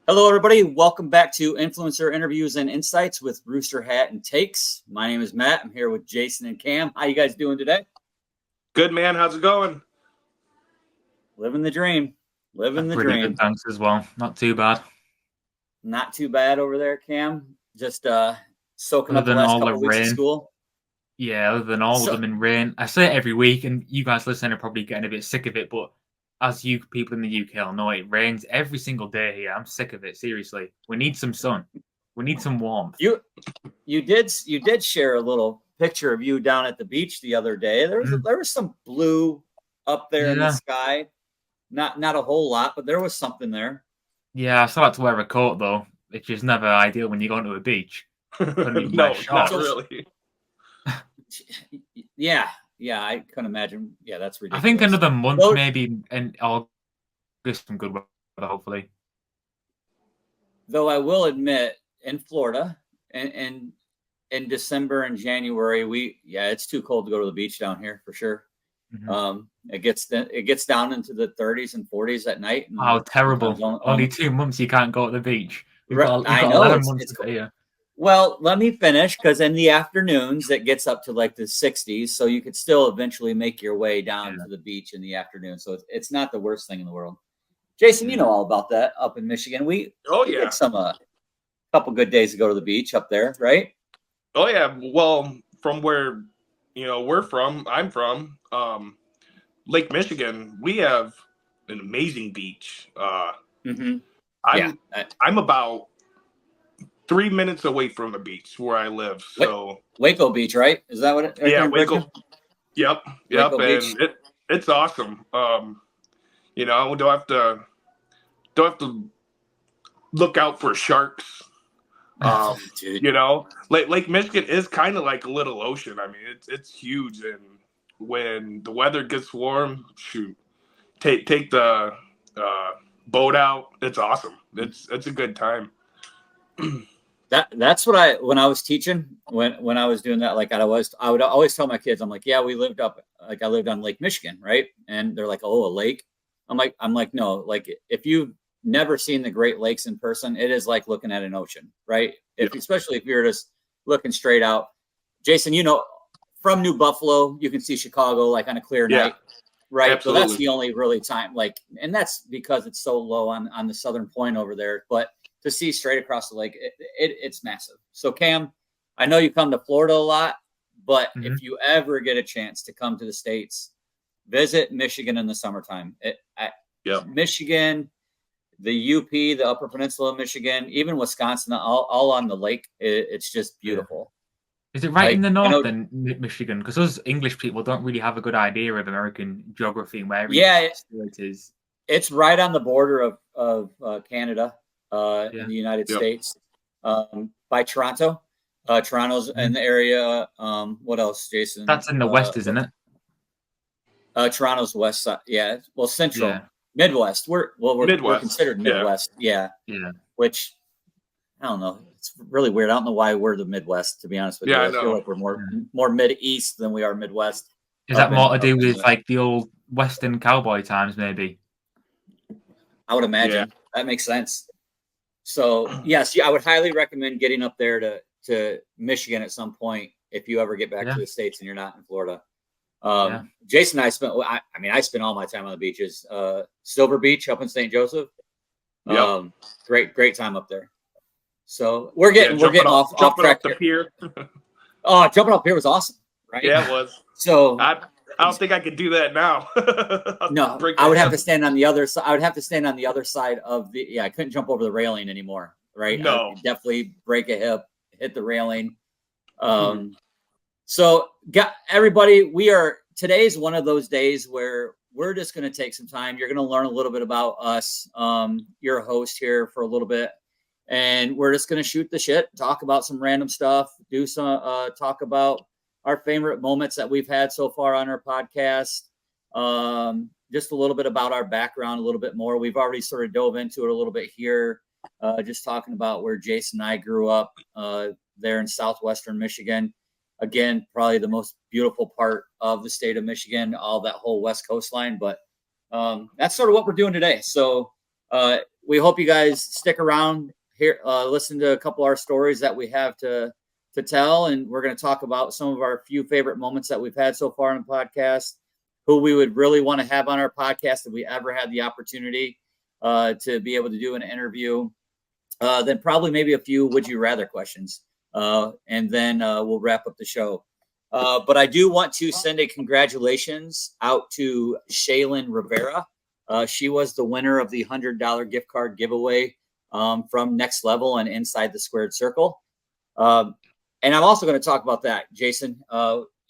Hello, everybody. Welcome back to Influencer Interviews and Insights with Rooster Hat and Takes. My name is Matt. I'm here with Jason and Cam. How you guys doing today? Good, man. How's it going? Living the dream. Living the Pretty dream. good, thanks as well. Not too bad. Not too bad over there, Cam. Just soaking Other up the than last all couple the weeks of rain. school. Yeah, other than all of them in rain. I say it every week, and you guys listening are probably getting a bit sick of it, but as you people in the UK will know, it rains every single day here. I'm sick of it, seriously. We need some sun. We need some warmth. You did share a little picture of you down at the beach the other day. There was some blue up there in the sky. Not a whole lot, but there was something there. Yeah, I still like to wear a coat though, which is never ideal when you go to a beach. No, not really. Yeah, I couldn't imagine. Yeah, that's ridiculous. I think another month, maybe in August, some good weather, hopefully. Though I will admit, in Florida, and in December and January, it's too cold to go to the beach down here for sure. Mm-hmm. It gets down into the 30s and 40s at night. Oh, terrible! Only 2 months you can't go to the beach. We've got I know 11 months of the year. Well, let me finish, because in the afternoons it gets up to like the 60s, so you could still eventually make your way down to the beach in the afternoon. So it's not the worst thing in the world. Jason, you know all about that up in Michigan. We had some couple good days to go to the beach up there, right? Oh yeah. Well, from where I'm from, Lake Michigan, we have an amazing beach. I'm about 3 minutes away from the beach where I live. So Waco Beach, right? Is that what it is? Yeah, Waco. Yep. Waco and Beach. It's awesome. Don't have to look out for sharks. Lake Michigan is kind of like a little ocean. I mean, it's huge, and when the weather gets warm, take the boat out. It's awesome. It's a good time. That's what when I was teaching, when I was doing that, like I would always tell my kids, I'm like, yeah, I lived on Lake Michigan, right? And they're like, oh, a lake. I'm like, no, like if you've never seen the Great Lakes in person, it is like looking at an ocean, right? Especially if you're just looking straight out. Jason, from New Buffalo, you can see Chicago like on a clear night, right? Absolutely. So that's the only really time, and that's because it's so low on the southern point over there. But to see straight across the lake, it's massive. So Cam, I know you come to Florida a lot, but if you ever get a chance to come to the States, visit Michigan in the summertime. Michigan, the UP, the Upper Peninsula of Michigan, even Wisconsin, all on the lake. It's just beautiful. Is it right in the north then, Michigan? Because us English people don't really have a good idea of American geography and where it is. It's right on the border of Canada. In the United States, by Toronto. Toronto's in the area. What else, Jason? That's in the west, isn't it? Toronto's west side. Yeah. Well, central, Midwest. We're considered Midwest. Yeah. Which I don't know. It's really weird. I don't know why we're the Midwest, to be honest with you. I feel like we're more Mid-East than we are Midwest. Is that more to do with like the old Western cowboy times, maybe? I would imagine that makes sense. So yes, I would highly recommend getting up there to Michigan at some point if you ever get back to the States and you're not in Florida. Jason and I spent all my time on the beaches. Silver Beach up in St. Joseph. Great time up there. So we're getting off track here. Oh, jumping up here was awesome, right? Yeah, it was. So I don't think I could do that now. No, I would have to stand on the other side. I would have to stand on the other side of the. I couldn't jump over the railing anymore. Right? No, definitely break a hip, hit the railing. So, everybody, today's one of those days where we're just going to take some time. You're going to learn a little bit about us. Your host here for a little bit, and we're just going to shoot the shit, talk about some random stuff, talk about our favorite moments that we've had so far on our podcast. Just a little bit about our background, a little bit more. We've already sort of dove into it a little bit here, just talking about where Jason and I grew up there in southwestern Michigan. Again, probably the most beautiful part of the state of Michigan, all that whole west coastline. But that's sort of what we're doing today. So we hope you guys stick around here, listen to a couple of our stories that we have to tell, and we're going to talk about some of our few favorite moments that we've had so far on the podcast, who we would really want to have on our podcast if we ever had the opportunity to be able to do an interview. Then probably maybe a few would you rather questions, and then we'll wrap up the show. But I do want to send a congratulations out to Shaylin Rivera. She was the winner of the $100 gift card giveaway from Next Level and Inside the Squared Circle. And I'm also going to talk about that, Jason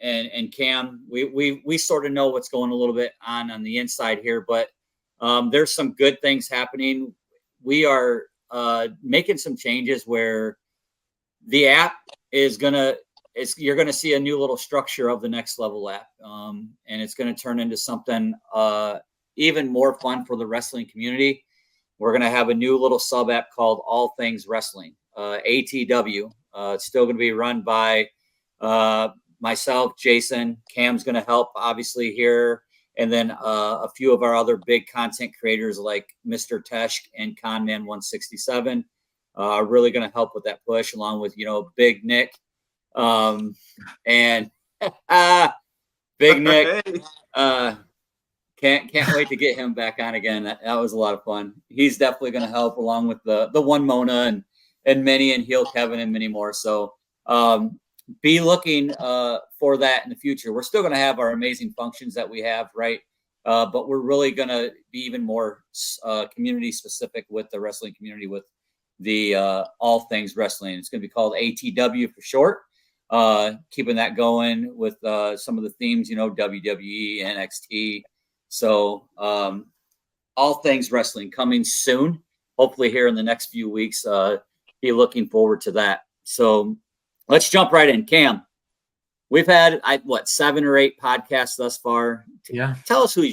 and Cam. We sort of know what's going a little bit on the inside here, but there's some good things happening. We are making some changes where the app is you're going to see a new little structure of the Next Level app, and it's going to turn into something even more fun for the wrestling community. We're going to have a new little sub app called All Things Wrestling, ATW. It's still going to be run by myself, Jason. Cam's going to help, obviously, here. And then a few of our other big content creators like Mr. Tesh and Conman167 are really going to help with that push, along with, Big Nick. And Big Nick. Can't wait to get him back on again. That was a lot of fun. He's definitely going to help, along with the one Mona and Minnie and Heel Kevin and many more. So be looking for that in the future. We're still going to have our amazing functions that we have, right? But we're really going to be even more community specific with the wrestling community, with the All Things Wrestling. It's going to be called ATW for short. Keeping that going with some of the themes, WWE, NXT. So All Things Wrestling coming soon, hopefully here in the next few weeks. Be looking forward to that. So let's jump right in. Cam, we've had 7 or 8 podcasts thus far. Yeah. Tell us who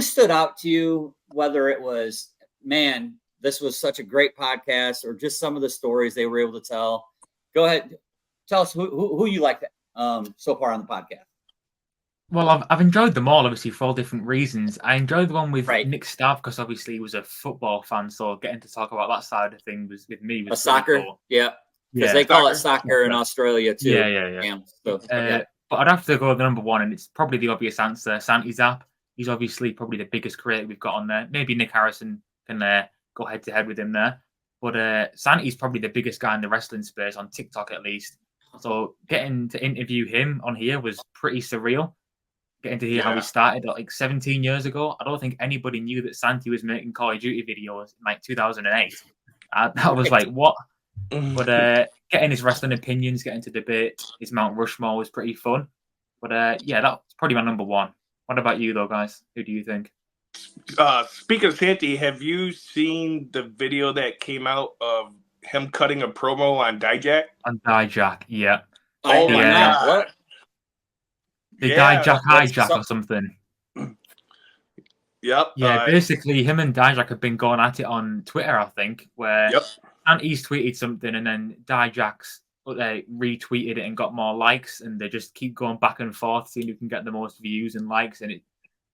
stood out to you, whether it was, man, this was such a great podcast, or just some of the stories they were able to tell. Go ahead. Tell us who you liked so far on the podcast. Well, I've enjoyed them all, obviously, for all different reasons. I enjoyed the one with Nick Staff because obviously he was a football fan, so getting to talk about that side of things with me was soccer. Cool. Yeah. Because they call it soccer in Australia too. Yeah. So, but I'd have to go with the number one, and it's probably the obvious answer, Santi Zap. He's obviously probably the biggest creator we've got on there. Maybe Nick Harrison can go head to head with him there. But Santi's probably the biggest guy in the wrestling space, on TikTok at least. So getting to interview him on here was pretty surreal. Getting to hear how he started 17 years ago. I don't think anybody knew that Santi was making Call of Duty videos in 2008. That was what? But getting his wrestling opinions, getting to debate his Mount Rushmore was pretty fun. But that's probably my number one. What about you, though, guys? Who do you think? Speaking of Santi, have you seen the video that came out of him cutting a promo on Dijak? On Dijak, yeah. Oh my God. What? The Dijak hijack or something. Yep. Yeah, basically him and Dijak have been going at it on Twitter, I think, where Santi's tweeted something and then Dijak's retweeted it and got more likes, and they just keep going back and forth, seeing who can get the most views and likes, and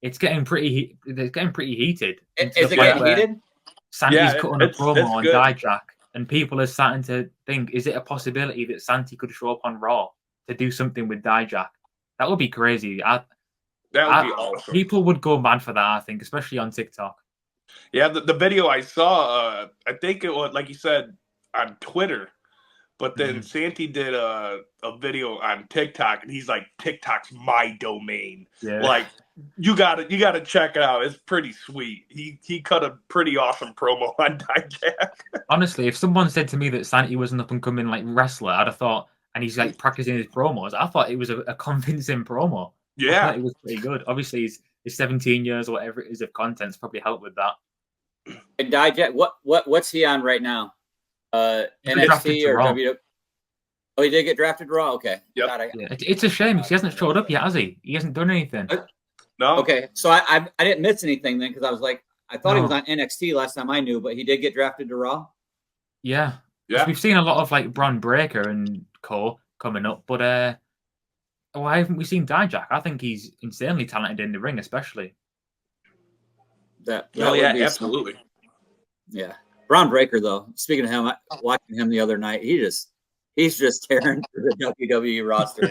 it's getting pretty heated. Is it getting heated? Santi's cutting a promo on Dijak, and people are starting to think, is it a possibility that Santi could show up on Raw to do something with Dijak? That would be crazy. That would be awesome. People would go mad for that, I think, especially on TikTok. Yeah, the video I saw, I think it was, like you said, on Twitter. But then Santi did a video on TikTok, and he's like, TikTok's my domain. Yeah. You gotta check it out. It's pretty sweet. He cut a pretty awesome promo on Dijak. Honestly, if someone said to me that Santi was an up-and-coming wrestler, I'd have thought, and he's practicing his promos, I thought it was a convincing promo. Yeah. I thought it was pretty good. Obviously, his 17 years or whatever it is of content's probably helped with that. And Dijak, what's he on right now? NXT or WWE? Oh, he did get drafted to Raw? Okay. Yep. It's a shame because he hasn't showed up yet, has he? He hasn't done anything. No. Okay, so I didn't miss anything then, because I was I thought he was on NXT last time I knew, but he did get drafted to Raw? Yeah. We've seen a lot of Braun Breaker and co coming up, but why haven't we seen Dijak? I think he's insanely talented in the ring, especially. That absolutely. Yeah. Braun Breaker, though, speaking of him, watching him the other night, he's just tearing through the WWE roster.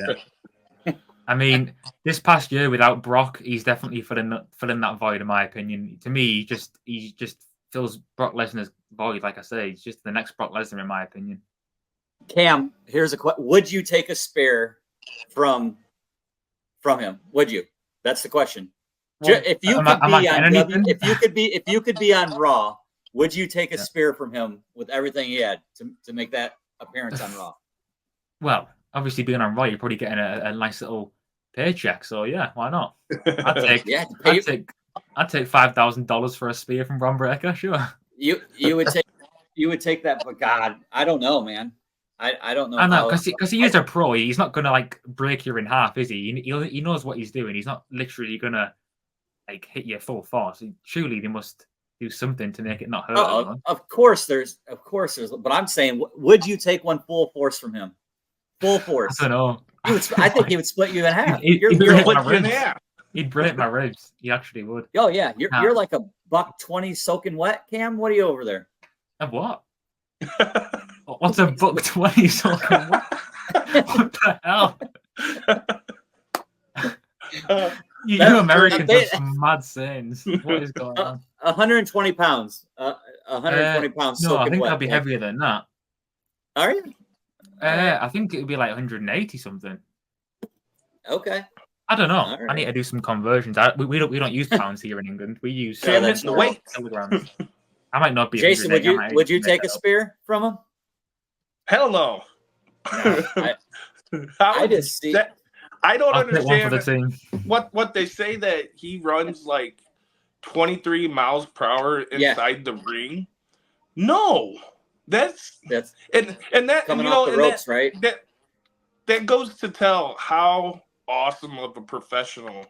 Yeah. I mean, this past year without Brock, he's definitely filling that void, in my opinion. To me, he just fills Brock Lesnar's void. Like I say, he's just the next Brock Lesnar, in my opinion. Cam, here's a question: would you take a spear from him? Would you? That's the question. Well, if you could be on Raw, would you take a spear from him with everything he had to make that appearance on Raw? Well, obviously being on Raw, you're probably getting a nice little paycheck. So yeah, why not? I'd take $5,000 for a spear from Braun Breaker. Sure. You would take that, but God, I don't know, man. I don't know. I know because he is a pro. He's not gonna like break you in half, is he? He knows what he's doing. He's not literally gonna like hit you full force. Surely they must do something to make it not hurt anyone. Of course there's, but I'm saying, would you take one full force from him? Full force. I don't know. I think he would split you in half. He'd break my ribs. He actually would. Oh yeah, you're like a $120 soaking wet, Cam. What are you over there? A what? What's a $120 soaking wet? What the hell? You Americans have some mad sayings. What is going on? 120 pounds. 120 pounds. No, I think that'd be heavier than that. Are you? I think it would be like 180 something. Okay. I don't know. Right. I need to do some conversions. We don't use pounds here in England. We use kilograms. I might not be. Jason, would you take a spear from him? Hell no. I just see. I don't understand what they say that he runs like 23 miles per hour inside the ring. No, that's and that coming off the ropes, right? That goes to tell how awesome of a professional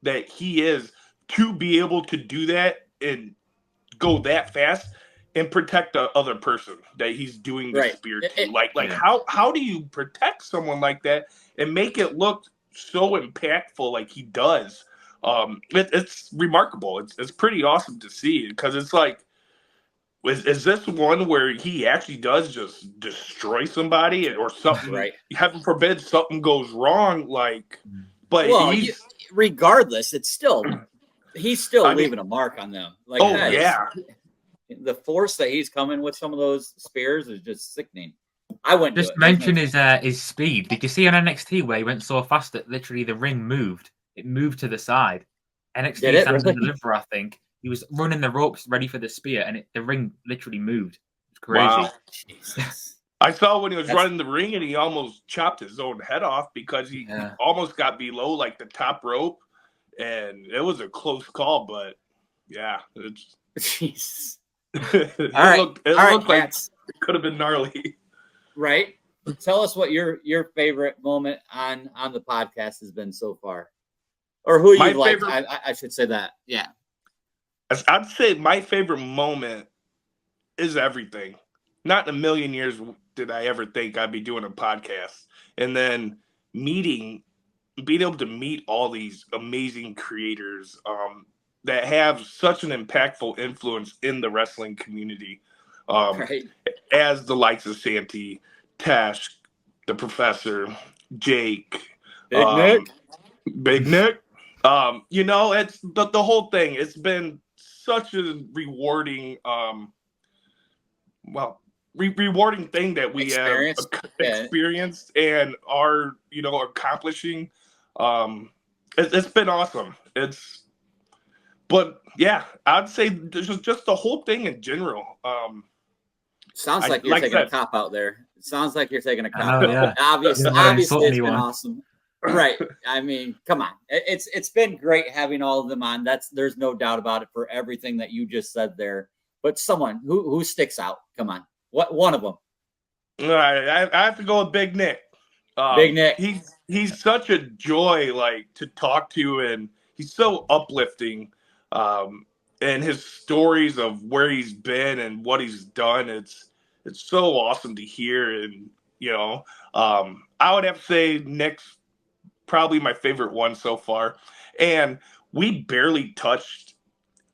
that he is to be able to do that and go that fast and protect the other person that he's doing the spear to. How do you protect someone like that and make it look so impactful like he does? It's remarkable. It's pretty awesome to see, because it's like, is this one where he actually does just destroy somebody or something? Right. Heaven forbid something goes wrong. Regardless, it's still he's still leaving a mark on them. The force that he's coming with some of those spears is just sickening. I wouldn't just mention his speed. Did you see on NXT where he went so fast that literally the ring moved? It moved to the side. NXT Stand and Deliver, I think. He was running the ropes ready for the spear, and the ring literally moved. It's crazy. Wow. Jesus. I saw when he was running the ring, and he almost chopped his own head off because he almost got below like the top rope, and it was a close call. But yeah, it's jeez. It looked like it could have been gnarly. Right. Tell us what your favorite moment on the podcast has been so far, or who you like. I should say that. Yeah. I'd say my favorite moment is everything. Not in a million years did I ever think I'd be doing a podcast. And then being able to meet all these amazing creators that have such an impactful influence in the wrestling community, as the likes of Santi, Tash, the Professor, Jake, Big Nick. It's the whole thing. It's been such a rewarding, rewarding thing that we have experienced and are, accomplishing. It's been awesome. But yeah, I'd say just the whole thing in general. Sounds like you're taking a cop out there. It sounds like you're taking a cop out. Yeah. Obviously, it's been awesome. Right. I mean, come on. It's been great having all of them on. There's no doubt about it for everything that you just said there. But someone who sticks out. Come on. What one of them? All right, I have to go with Big Nick. Big Nick. He's such a joy to talk to, and he's so uplifting. And his stories of where he's been and what he's done, it's so awesome to hear. And I would have to say Nick's probably my favorite one so far. And we barely touched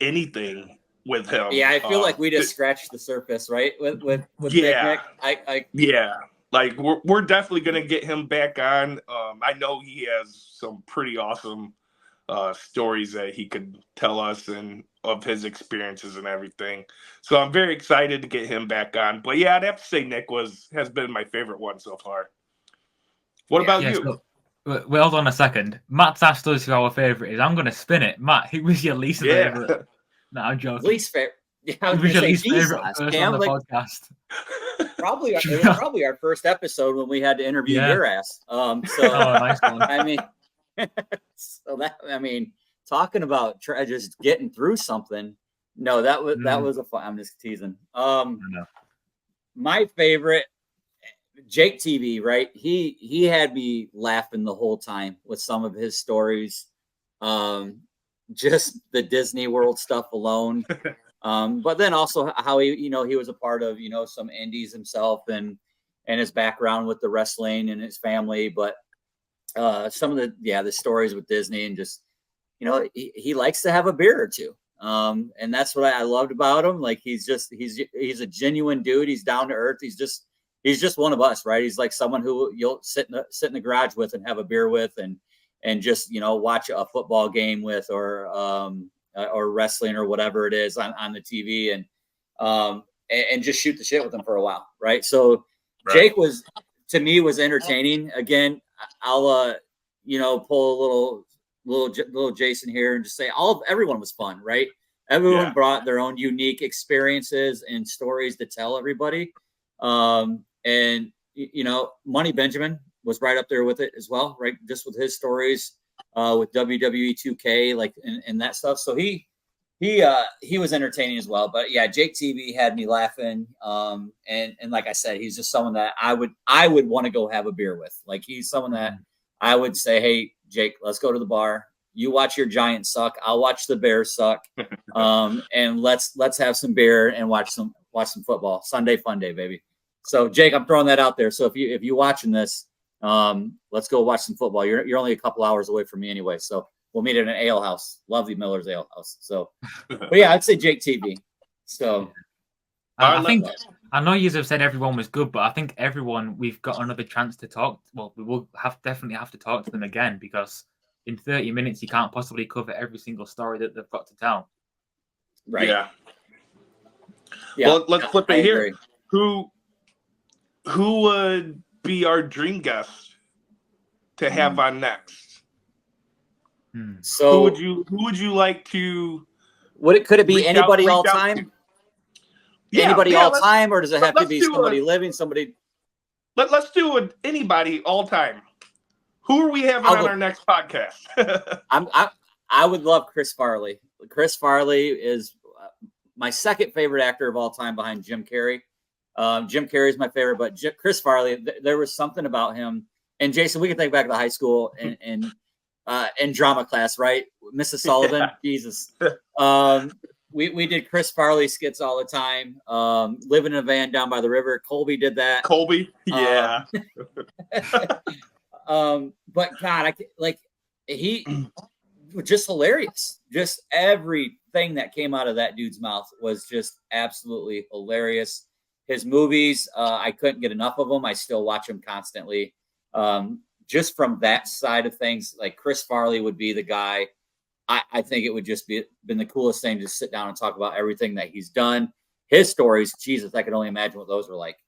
anything with him. Yeah, I feel like we just scratched the surface, right? With yeah, Big Nick. Yeah, like we're definitely gonna get him back on. I know he has some pretty awesome stories that he could tell us and of his experiences and everything. So I'm very excited to get him back on. But yeah, I'd have to say Nick has been my favorite one so far. What about you? So, well, hold on a second. Matt's asked us who our favorite is. I'm going to spin it. Matt, who was your least favorite? No, I'm joking. Least favorite. Yeah, I was Who was your gonna least say, favorite Jesus, person Cam, on the podcast? It was probably our first episode when we had to interview your ass. So nice one. I mean, talking about just getting through something. No, that was a fun. I'm just teasing. My favorite, Jake TV, right? He had me laughing the whole time with some of his stories. Just the Disney World stuff alone. But then also how he was a part of, some indies himself and his background with the wrestling and his family. But some of the stories with Disney and just, he likes to have a beer or two. And that's what I loved about him. Like he's a genuine dude. He's down to earth. He's just one of us, right? He's like someone who you'll sit in the garage with and have a beer with and just, watch a football game with or wrestling or whatever it is on the TV and just shoot the shit with him for a while. Right. So Jake was entertaining. Again, I'll, pull a little Jason here and just say everyone was fun, right? Everyone brought their own unique experiences and stories to tell everybody. And Money Benjamin was right up there with it as well, right? Just with his stories with WWE 2K, like and that stuff. So he was entertaining as well. But yeah, Jake TV had me laughing. And like I said, he's just someone that I would want to go have a beer with. Like he's someone that I would say, hey, Jake, let's go to the bar. You watch your Giants suck. I'll watch the Bears suck. And let's have some beer and watch some football. Sunday fun day, baby. So Jake, I'm throwing that out there. So if you watching this, let's go watch some football. You're only a couple hours away from me anyway. So we'll meet at an ale house, Lovely Miller's Ale House. So, but yeah, I'd say Jake TV. So I know you have said everyone was good, but I think everyone we've got another chance to talk. Well, we will definitely have to talk to them again because in 30 minutes you can't possibly cover every single story that they've got to tell. Right. Yeah. Well, let's flip it here. Agree. Who would be our dream guest to have on next? So who would you like to? Could it be anybody all time? Anybody all time, or does it have to be somebody living? Somebody. Let's do anybody all time. Who are we having on our next podcast? I would love Chris Farley. Chris Farley is my second favorite actor of all time behind Jim Carrey. Jim Carrey is my favorite, but Chris Farley, there was something about him. And Jason, we can think back to high school and drama class, right? Mrs. Sullivan, Jesus. We did Chris Farley skits all the time. Living in a van down by the river. Colby did that. Colby, yeah. But God, he was just hilarious. Just everything that came out of that dude's mouth was just absolutely hilarious. His movies, I couldn't get enough of them. I still watch them constantly. Just from that side of things, like Chris Farley would be the guy. I think it would just been the coolest thing to sit down and talk about everything that he's done. His stories, Jesus, I can only imagine what those were like.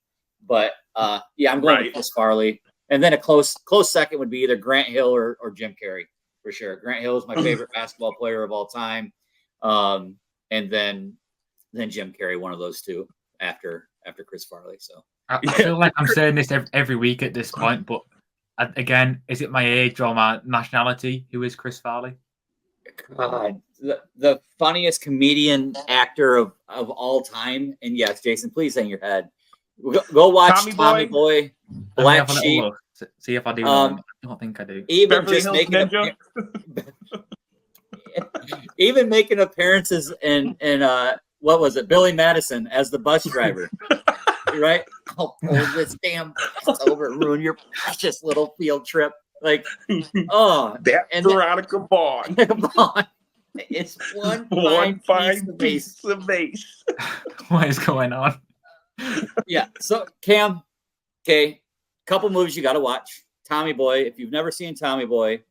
But yeah, I'm going with Chris Farley. And then a close second would be either Grant Hill or Jim Carrey, for sure. Grant Hill is my favorite basketball player of all time. And then Jim Carrey, one of those two after Chris Farley. So I feel like I'm saying this every week at this point, but again, is it my age or my nationality? Who is Chris Farley? God, the funniest comedian actor of all time. And yes, Jason, please hang your head. Go watch Tommy Boy, Black Sheep. See if I do. I don't think I do. Even just even making appearances in what was it, Billy Madison as the bus driver, right? I'll pull this damn bus over and ruin your precious little field trip. Like, that Veronica Vaughn. It's one fine piece of mace. What is going on? Yeah. So Cam, okay, couple movies you got to watch. Tommy Boy. If you've never seen Tommy Boy,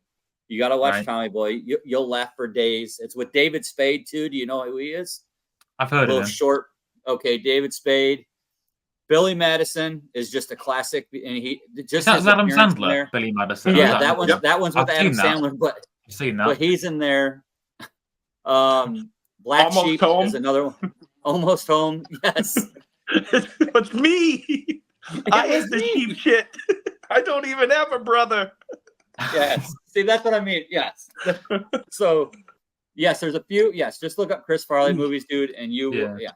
you got to watch Tommy Boy. You'll laugh for days. It's with David Spade too. Do you know who he is? I've heard of him. Short. Okay, David Spade. Billy Madison is just a classic, and he just is that Adam Sandler. There. Billy Madison. Yeah, that one's with Adam Sandler, but I've seen that. But he's in there. Black Almost Sheep Home. is another one. Almost Home. Yes. It's me. I hate the cheap shit. I don't even have a brother. Yes. See, that's what I mean. Yes. So, yes, there's a few. Yes, just look up Chris Farley movies, dude, and you. Yeah.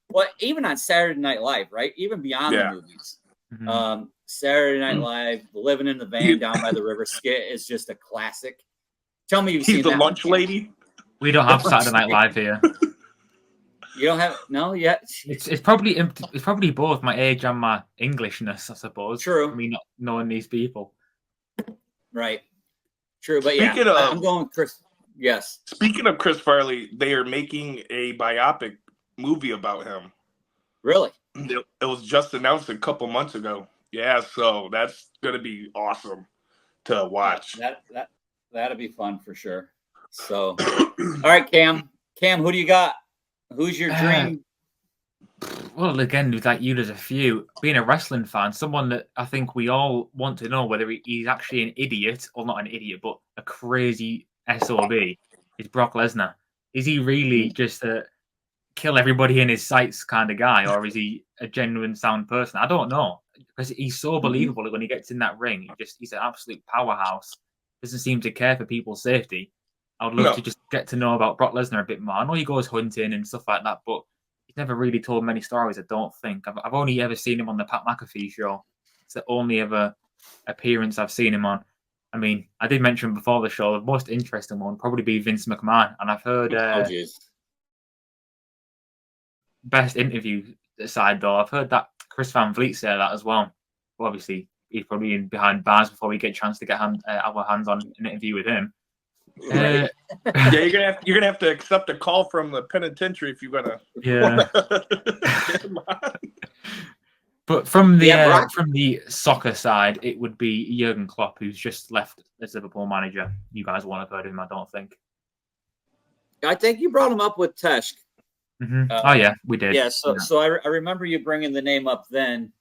Well, even on Saturday Night Live, right? Even beyond the movies. Mm-hmm. Saturday Night Live, Living in the Van Down by the River skit is just a classic. Tell me you've seen that. He's the lunch lady. We don't have Saturday Night Live here. You don't have yet. It's probably both my age and my Englishness, I suppose. True. I mean, not knowing these people. Right. True, but I'm going Chris. Yes. Speaking of Chris Farley, they are making a biopic movie about him. Really? It was just announced a couple months ago. Yeah, so that's gonna be awesome to watch. That'll be fun for sure. So, all right, Cam, who do you got? Who's your dream? Well, again, with that, there's a few. Being a wrestling fan, someone that I think we all want to know whether he's actually an idiot or not an idiot, but a crazy SOB is Brock Lesnar. Is he really just a kill everybody in his sights kind of guy, or is he a genuine sound person? I don't know, because he's so believable when he gets in that ring. He's an absolute powerhouse. Doesn't seem to care for people's safety. I would love to just get to know about Brock Lesnar a bit more. I know he goes hunting and stuff like that, but he's never really told many stories, I don't think. I've only ever seen him on the Pat McAfee show. It's the only ever appearance I've seen him on. I mean, I did mention before the show, the most interesting one would probably be Vince McMahon. And I've heard... best interview aside, though, I've heard that Chris Van Vliet say that as well. Well, obviously, he's probably in behind bars before we get a chance to get our hands on an interview with him. Right. You're gonna have to accept a call from the penitentiary if you're gonna. Yeah. But from the soccer side, it would be Jurgen Klopp, who's just left as Liverpool manager. You guys won't have heard of him, I don't think. I think you brought him up with Tesh. Mm-hmm. Oh yeah, we did. Yeah, so I remember you bringing the name up then.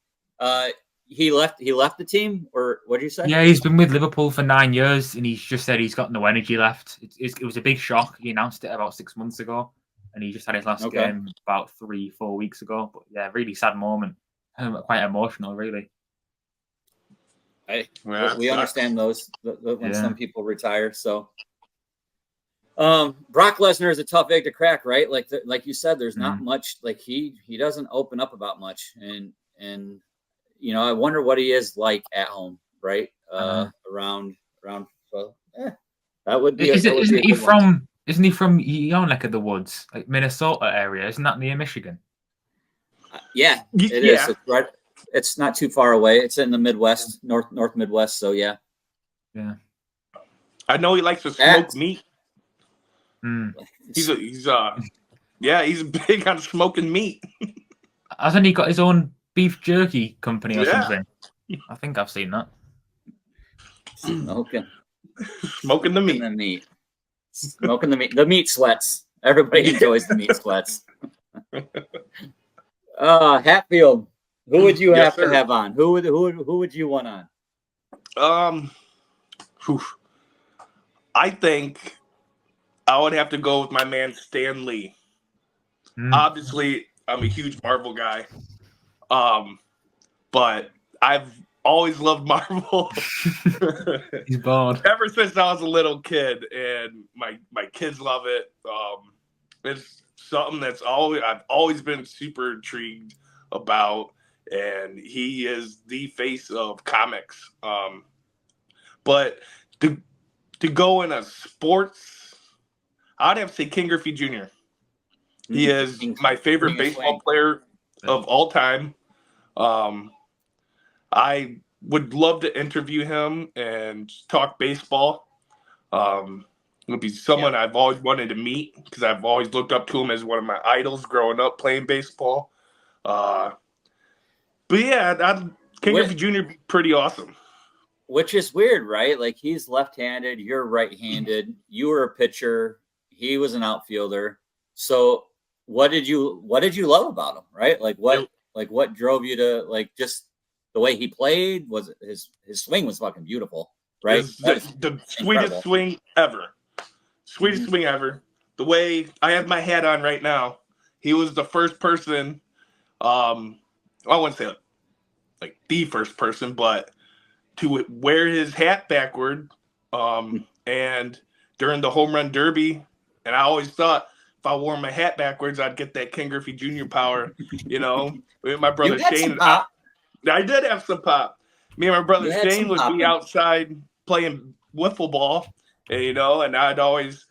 He left the team, or what did you say? Yeah, he's been with Liverpool for 9 years, and he's just said he's got no energy left. It was a big shock. He announced it about 6 months ago, and he just had his last game about 3-4 weeks ago. But yeah, really sad moment. Quite emotional, really. Hey, we understand those when some people retire. So, Brock Lesnar is a tough egg to crack, right? Like you said, there's not much. Like he doesn't open up about much, and I wonder what he is like at home, right? Around. So, that would be. Isn't he from your neck of the woods, like Minnesota area? Isn't that near Michigan? Yeah, it is. It's right. It's not too far away. It's in the Midwest, North Midwest. So yeah. Yeah. I know he likes to smoke meat. He's big on smoking meat. Hasn't he got his own beef jerky company or something? I think I've seen that. Smoking the meat. Smoking the meat. The meat sweats. Everybody enjoys the meat sweats. Hatfield, who would you have to have on? Who would you want on? I think I would have to go with my man Stan Lee. Obviously, I'm a huge Marvel guy. But I've always loved Marvel. He's bald. Ever since I was a little kid, and my kids love it. It's something I've always been super intrigued about, and he is the face of comics. But to go in a sports, I'd have to say Ken Griffey Jr. He is my favorite baseball player of all time. I would love to interview him and talk baseball. Would be someone I've always wanted to meet because I've always looked up to him as one of my idols growing up playing baseball. But yeah, Ken Griffey Jr. be pretty awesome. Which is weird, right? Like he's left-handed, you're right-handed. You were a pitcher, he was an outfielder. So what did you love about him, right? Like what drove you to like just the way he played? Was it his swing was fucking beautiful, right? The sweetest swing ever. Sweetest swing ever. The way I have my hat on right now, he was the first person. I wouldn't say like the first person, but to wear his hat backward. And during the home run derby, and I always thought if I wore my hat backwards, I'd get that Ken Griffey Jr. power. With my brother Shane. I did have some pop. Me and my brother Shane would be outside playing wiffle ball, and I'd always,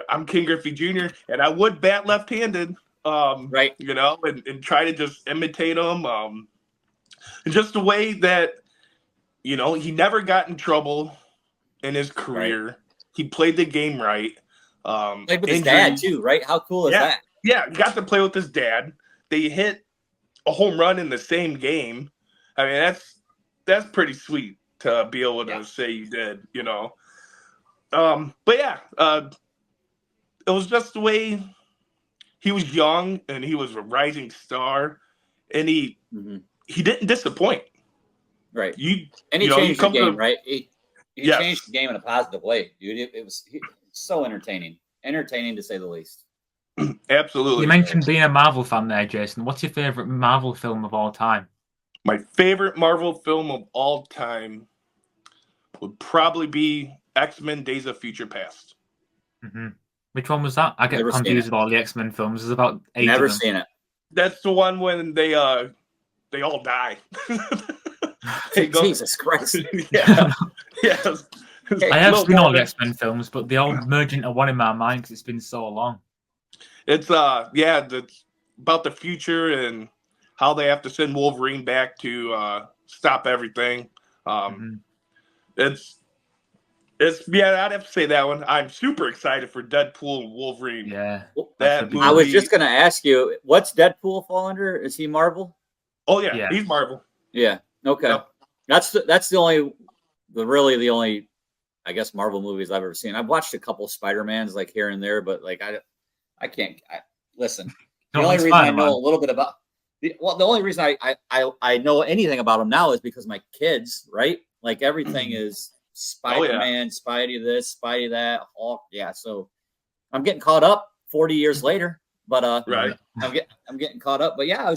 I'm Ken Griffey Jr. and I would bat left-handed, right? And try to just imitate him, and just the way that, he never got in trouble in his career. Right. He played the game right. Played with his dad too, right? How cool is that? Yeah, got to play with his dad. They hit a home run in the same game. I mean, that's pretty sweet to be able to say you did, But yeah, it was just the way he was young and he was a rising star, and he didn't disappoint. Right. He changed the game, right? He changed the game in a positive way, dude. It was so entertaining to say the least. Absolutely. You mentioned being a Marvel fan there, Jason. What's your favorite Marvel film of all time? My favorite Marvel film of all time would probably be X-Men: Days of Future Past. Mm-hmm. Which one was that? I get confused with all the X-Men films. There's about 8 Never of them. seen it. That's the one when they all die. Jesus Christ. Yeah. I have seen all the X-Men films, but they all merge into one in my mind because it's been so long. It's about the future and how they have to send Wolverine back to stop everything. It's I'd have to say that one. I'm super excited for Deadpool and Wolverine. Yeah, that movie. I was just gonna ask you, what's Deadpool fall under? Is he Marvel? Oh yeah. He's Marvel. Yeah. Okay. Yep. That's the only I guess Marvel movies I've ever seen. I've watched a couple Spider-Mans like here and there, but like I can't listen. The only reason I know a little bit about the only reason I know anything about them now is because my kids, right? Like everything is Spider-Man, Spidey this, Spidey that, Hulk. Yeah, so I'm getting caught up 40 years later, but right. I'm getting caught up. But yeah,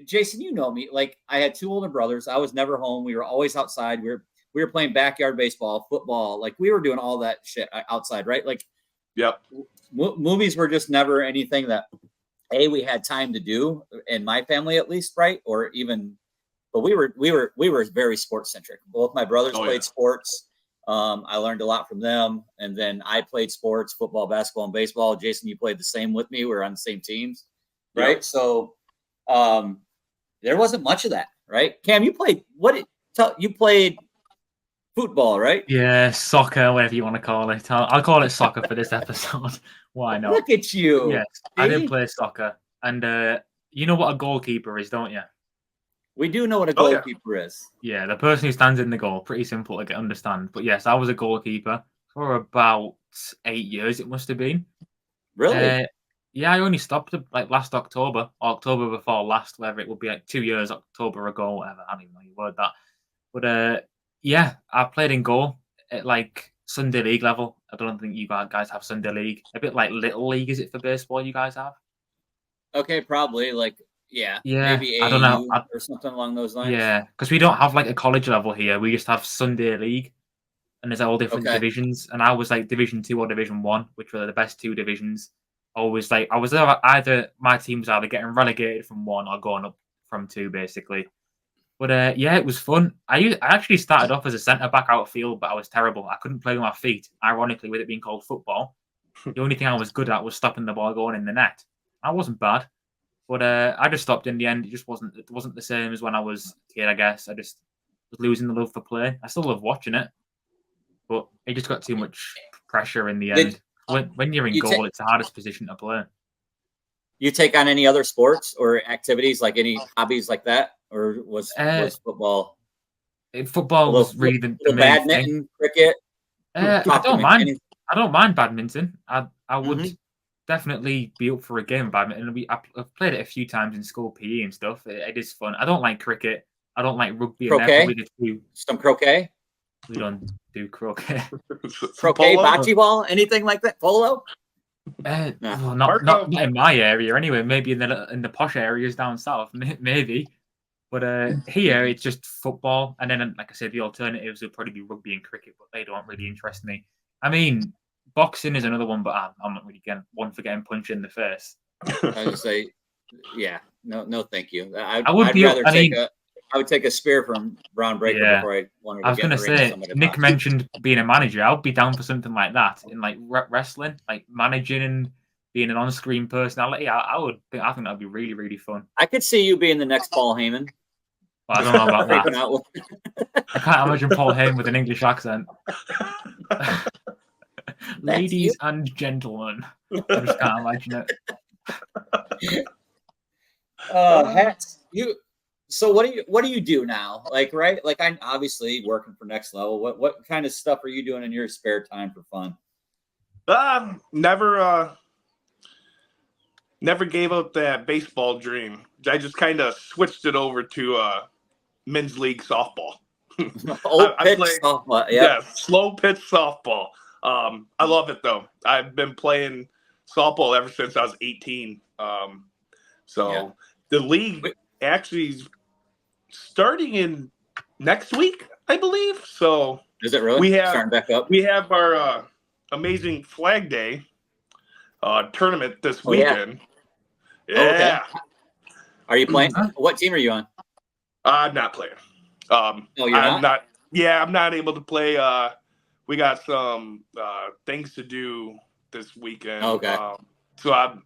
Jason, you know me. Like I had 2 older brothers. I was never home. We were always outside. We were playing backyard baseball, football. Like we were doing all that shit outside, right? Like, movies were just never anything that we had time to do in my family, at least, right? Or even, but we were very sports centric. Both my brothers played sports. I learned a lot from them, and then I played sports, football, basketball, and baseball. Jason, you played the same with me. We were on the same teams, right? Yep. So, there wasn't much of that, right? Cam, you played you played football, right? Yeah, soccer, whatever you want to call it. I'll call it soccer for this episode. Why not? Look at you. Yes, I did play soccer, and you know what a goalkeeper is, don't you? We do know what a goalkeeper is. Yeah, the person who stands in the goal. Pretty simple to understand. But yes, I was a goalkeeper for about 8 years. It must have been. Really? Yeah, I only stopped like last October, or October before last, whatever it would be, like 2 years, October ago, whatever. I don't even know your word that. But yeah, I played in goal at like Sunday League level. I don't think you guys have Sunday League. A bit like Little League, is it for baseball? You guys have? Okay, probably like. Yeah, maybe I don't know, or something along those lines. Yeah, because we don't have like a college level here. We just have Sunday League, and there's all different divisions. And I was like Division 2 or Division 1, which were the best 2 divisions. Always like I was there either my team was either getting relegated from 1 or going up from 2, basically. But yeah, it was fun. I actually started off as a centre back outfield, but I was terrible. I couldn't play with my feet. Ironically, with it being called football, the only thing I was good at was stopping the ball going in the net. I wasn't bad. But I just stopped in the end. It wasn't the same as when I was a kid, I guess. I just was losing the love for play. I still love watching it, but it just got too much pressure in the end. when you're in goal, it's the hardest position to play. You take on any other sports or activities, like any hobbies like that, or was football? Football was really the main badminton, thing. Cricket. I don't mind. I don't mind badminton. I would definitely be up for a game of badminton. I've played it a few times in school PE and stuff. It is fun. I don't like cricket. I don't like rugby. Croquet. Some croquet. We don't do croquet. Croquet, bocce ball, anything like that. Polo. No. Well, not in my area anyway. Maybe in the posh areas down south, maybe. But here it's just football, and then like I said, the alternatives would probably be rugby and cricket, but they don't really interest me. I mean, boxing is another one, but I'm not really one for getting punched in the face. I would say, yeah, no, thank you. I would take a spear from Brown Breaker before I wanted to. I was going to say, Nick mentioned being a manager. I would be down for something like that in like wrestling, like managing and being an on-screen personality. I think that'd be really, really fun. I could see you being the next Paul Heyman. Well, I don't know about that. I can't imagine Paul Heyman with an English accent. Ladies and gentlemen, I just can't imagine it. Hats. So what do you do now? Like, right? Like, I'm obviously working for Next Level. What kind of stuff are you doing in your spare time for fun? Never gave up that baseball dream. I just kind of switched it over to men's league softball. Softball. Yep. Yeah, slow pitch softball. I love it though. I've been playing softball ever since I was 18. The league actually is starting in next week, I believe. So is it really starting back up? We have our amazing Flag Day tournament this weekend. Yeah. Okay. Are you playing? What team are you on? I'm not playing. You're not? I'm not able to play. We got some things to do this weekend. Okay. So I'm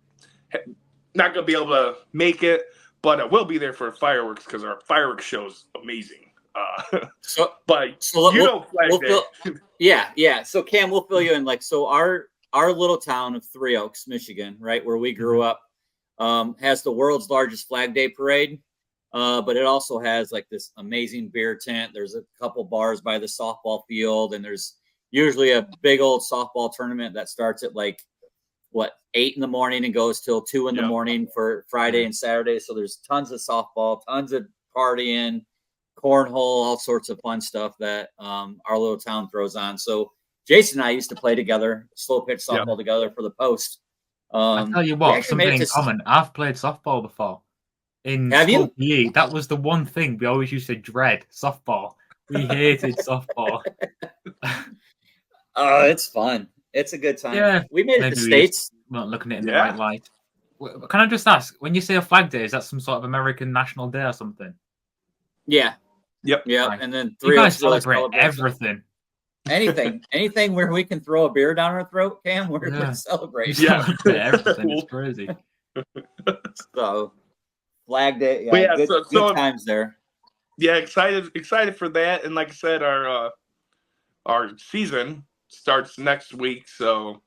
not going to be able to make it, but I will be there for fireworks because our fireworks show is amazing. Flag Day. Yeah. So Cam, we'll fill you in. Like, so our little town of Three Oaks, Michigan, right where we grew up, has the world's largest Flag Day parade. But it also has like this amazing beer tent. There's a couple bars by the softball field, and there's usually a big old softball tournament that starts at 8 in the morning and goes till 2 in the morning for Friday and Saturday. So there's tons of softball, tons of partying, cornhole, all sorts of fun stuff that our little town throws on. So Jason and I used to play together, slow pitch softball together for the Post. I'll tell you what, something in common. I've played softball before. Have you? PE, that was the one thing we always used to dread, softball. We hated softball. Oh, it's fun. It's a good time. Yeah, we made it to States. Not looking at it in the right light. Can I just ask, when you say a Flag Day, is that some sort of American national day or something? Yeah. Yep. Yeah. Right. And then you guys celebrate everything. Anything where we can throw a beer down our throat, Cam, we're celebrating. Yeah, everything. It's crazy. So Flag Day, good times there. Yeah, excited for that, and like I said, our season starts next week, so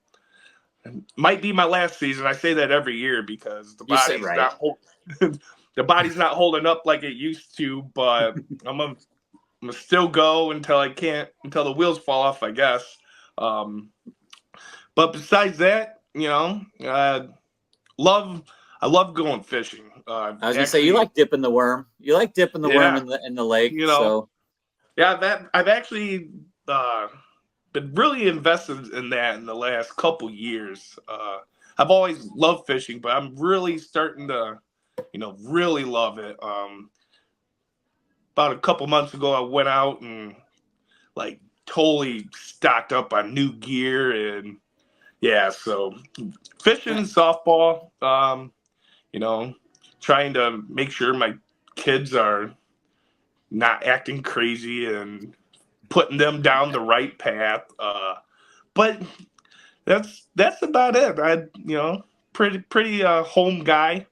it might be my last season. I say that every year because the body's not holding up like it used to. But I'm gonna still go until the wheels fall off, I guess. But besides that, I love going fishing. I was gonna say you like dipping the worm. You like dipping the worm in the lake. I've actually been really invested in that in the last couple years. I've always loved fishing, but I'm really starting to, really love it. About a couple months ago, I went out and totally stocked up on new gear and so fishing, softball. Trying to make sure my kids are not acting crazy and putting them down the right path. But that's about it. Pretty home guy.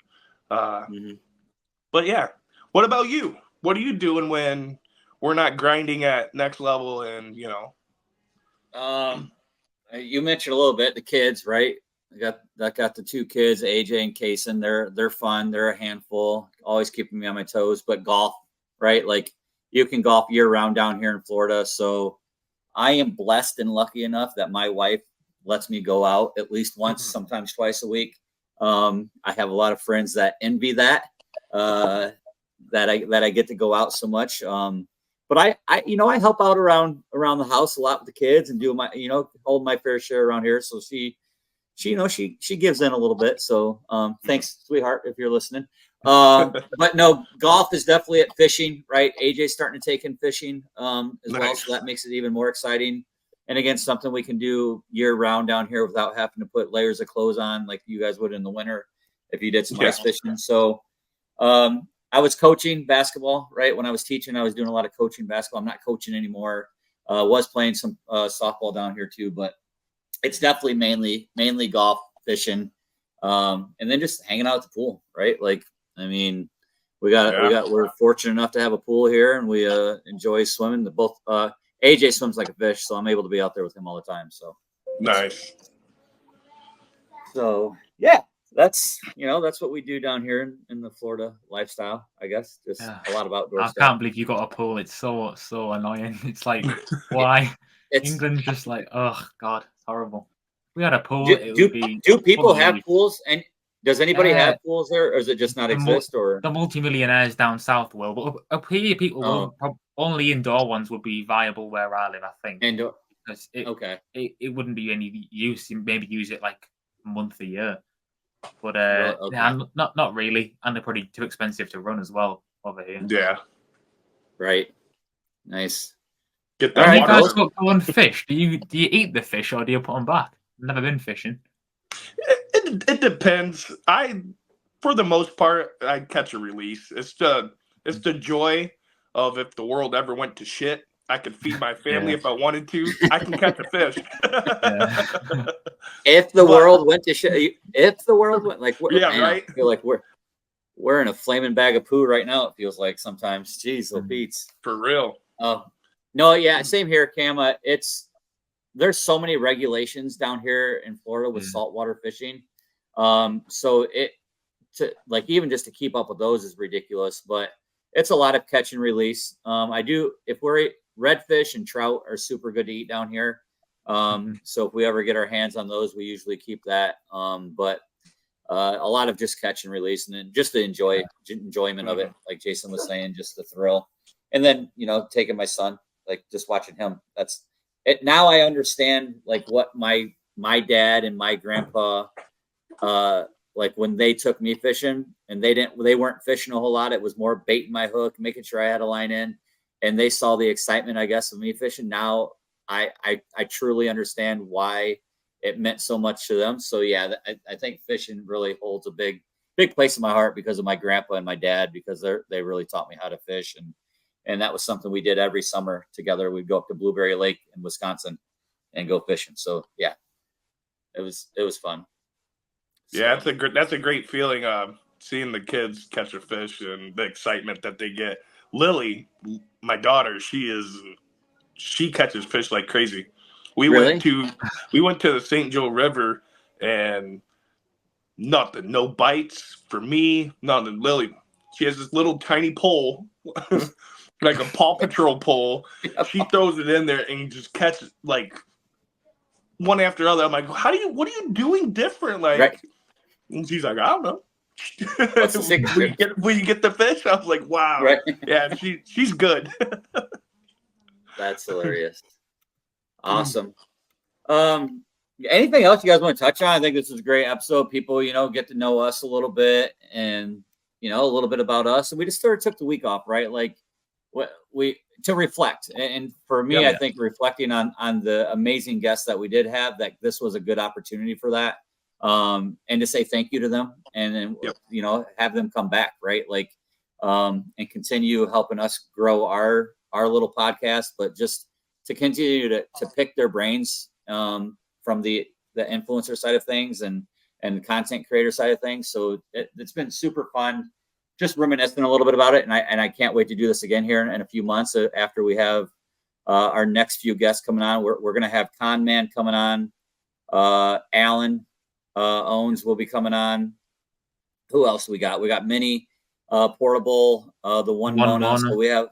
But yeah, what about you? What are you doing when we're not grinding at Next Level and You mentioned a little bit the kids, right? I got the 2 kids, AJ and Kaysen. They're fun. They're a handful, always keeping me on my toes. But golf, right? Like you can golf year round down here in Florida. So I am blessed and lucky enough that my wife lets me go out at least once, sometimes twice a week. I have a lot of friends that envy that I get to go out so much. But I help out around the house a lot with the kids and do my, hold my fair share around here. So she gives in a little bit. So thanks, sweetheart, if you're listening. But no, golf is definitely at fishing, right? AJ's starting to take in fishing as well. So that makes it even more exciting. And again, something we can do year round down here without having to put layers of clothes on like you guys would in the winter if you did some ice fishing. So I was coaching basketball, right? When I was teaching, I was doing a lot of coaching basketball. I'm not coaching anymore. Was playing some softball down here too, but it's definitely mainly golf, fishing, and then just hanging out at the pool, right? Like, I mean, we're fortunate enough to have a pool here, and we enjoy swimming. Both AJ swims like a fish, so I'm able to be out there with him all the time. So nice. So yeah. That's what we do down here in the Florida lifestyle, I guess. Just a lot of outdoor stuff. I can't believe you got a pool. It's so annoying. It's like, why? England's just like, oh God, it's horrible. If we had a pool, do people have pools? And does anybody have pools there, or does it just not exist? Or the multimillionaires down south will, but up here people will. Only indoor ones would be viable where I live, I think. Indoor. It wouldn't be any use. You maybe use it like a month a year. But not really, and they're probably too expensive to run as well over here. Yeah, right. Nice. Get that. You guys go and fish. Do you eat the fish or do you put them back? I've never been fishing. It depends. For the most part, I catch a release. It's the joy of if the world ever went to shit, I could feed my family if I wanted to. I can catch a fish. If the world went to shit, if the world went right. I feel like we're in a flaming bag of poo right now. It feels like sometimes. Jeez, Pete's for real. No, yeah, same here, Cam. There's so many regulations down here in Florida with saltwater fishing. So even just to keep up with those is ridiculous. But it's a lot of catch and release. Redfish and trout are super good to eat down here. So if we ever get our hands on those, we usually keep that. But a lot of just catch and release, and then just the enjoyment of it, like Jason was saying, just the thrill. And then, taking my son, like just watching him. That's it. Now I understand like what my dad and my grandpa, like when they took me fishing and they weren't fishing a whole lot. It was more baiting my hook, making sure I had a line in. And they saw the excitement, I guess, of me fishing. Now I truly understand why it meant so much to them. So yeah, I think fishing really holds a big place in my heart because of my grandpa and my dad, because they really taught me how to fish, and that was something we did every summer together. We'd go up to Blueberry Lake in Wisconsin and go fishing. So yeah, it was fun. Yeah, that's a great feeling. Seeing the kids catch a fish and the excitement that they get. Lily, my daughter, she catches fish like crazy. We went to the St. Joe River and nothing, no bites for me, nothing. Lily, she has this little tiny pole, like a Paw Patrol pole. She throws it in there and just catches like one after the other. I'm like, what are you doing different? Like, and she's like, I don't know. What's the secret? Will you get the fish? I was like, wow. Right. Yeah, she's good. That's hilarious. Awesome. Anything else you guys want to touch on? I think this is a great episode. People, get to know us a little bit and, a little bit about us. And we just sort of took the week off, right? Like to reflect. And for me, I think reflecting on the amazing guests that we did have, that this was a good opportunity for that. And to say thank you to them and then, have them come back, right? Like, and continue helping us grow our little podcast, but just to continue to pick their brains, from the influencer side of things and content creator side of things. So it's been super fun, just reminiscing a little bit about it. And I can't wait to do this again here in a few months after we have, our next few guests coming on. We're going to have Con Man coming on Alan Owens will be coming on. Who else do we got? We got Mini, Portable, the one Mona. So we have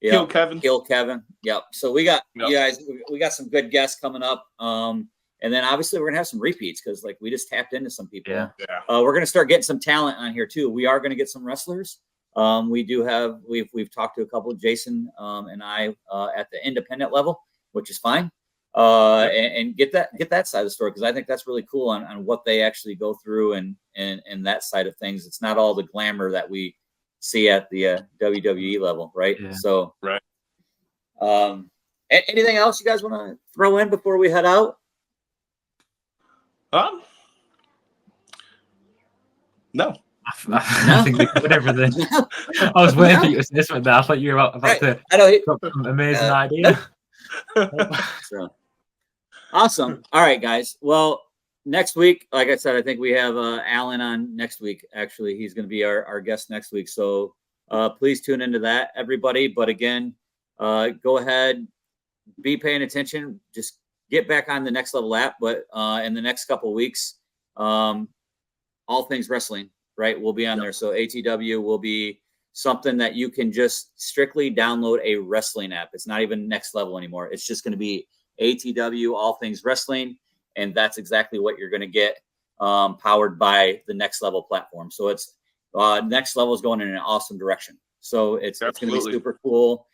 Kill Kevin. Yep. So we got you guys. We got some good guests coming up. And then obviously we're gonna have some repeats because like we just tapped into some people. Yeah. We're gonna start getting some talent on here too. We are gonna get some wrestlers. We do have we've talked to a couple of Jason and I at the independent level, which is fine. And get that side of the story because I think that's really cool on what they actually go through and that side of things. It's not all the glamour that we see at the WWE level, right? Yeah. So right. Anything else you guys want to throw in before we head out? No. I think we covered everything. I was waiting for you to say this one. I thought you were about to drop some amazing idea. So, awesome. All right, guys. Well, next week, like I said, I think we have Alan on next week. Actually, he's going to be our guest next week. So please tune into that, everybody. But again, go ahead, be paying attention. Just get back on the Next Level app. But in the next couple of weeks, all things wrestling, right, will be on there. So ATW will be something that you can just strictly download a wrestling app. It's not even Next Level anymore. It's just going to be ATW, all things wrestling. And that's exactly what you're going to get powered by the Next Level platform. So it's Next Level is going in an awesome direction. So it's going to be super cool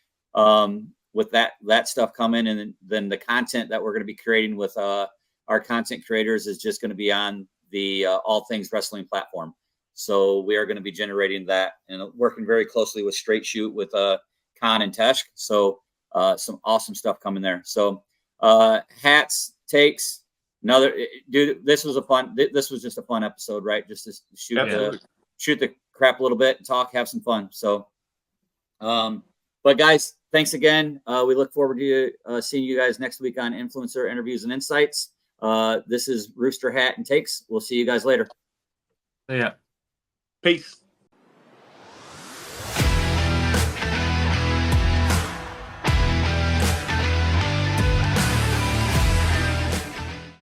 with that stuff coming. And then the content that we're going to be creating with our content creators is just going to be on the all things wrestling platform. So we are going to be generating that and working very closely with Straight Shoot with Khan and Tesh. So some awesome stuff coming there. So hats, takes, another dude. This was just a fun episode, right? Just to shoot the crap a little bit, talk, have some fun. So, but guys, thanks again. We look forward to seeing you guys next week on Influencer Interviews and Insights. This is Rooster Hat and Takes. We'll see you guys later. Yeah. Peace.